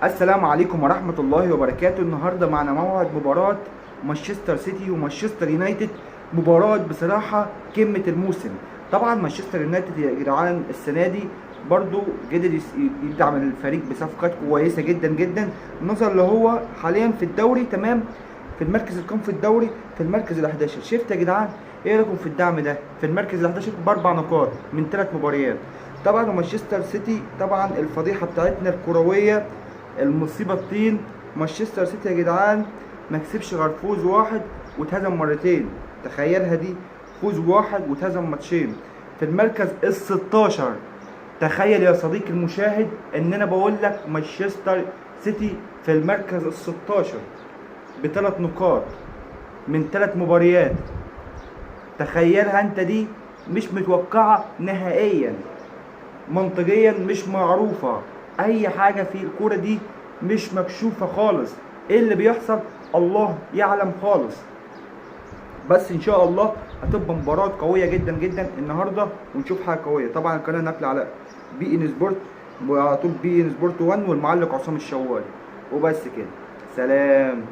السلام عليكم ورحمة الله وبركاته. النهاردة معنا موعد مباراة مانشستر سيتي ومانشستر يونايتد، مباراة بصراحة قمة الموسم. طبعا مانشستر يونايتد يا جدعان السنة دي برضو قدر يدعم الفريق بصفقات كويسة جدا جدا، نظرا اللي هو حاليا في الدوري تمام، في المركز الكام في الدوري، في المركز ال11. شفت يا جدعان ايه رايكم في الدعم ده؟ في المركز ال11 باربع نقاط من 3 مباريات. طبعا ومانشستر سيتي طبعا الفضيحة بتاعتنا الكروية، المصيبه الطين. مانشستر سيتي يا جدعان ما كسبش غير فوز واحد واتهزم مرتين، تخيلها دي، فوز واحد واتهزم ماتشين في المركز ال16. تخيل يا صديقي المشاهد ان انا بقول لك مانشستر سيتي في المركز ال16 بثلاث نقاط من 3 مباريات. تخيلها انت، دي مش متوقعه نهائيا، منطقيا مش معروفة، اي حاجة في الكورة دي مش مكشوفة خالص. ايه اللي بيحصل الله يعلم خالص. بس ان شاء الله هتبقى مباراة قوية جدا جدا النهاردة، ونشوف حاجة قوية. طبعا القناة نقل على بي ان سبورت، وعلى طول بي ان سبورت 1، والمعلق عصام الشوالي. وبس كده، سلام.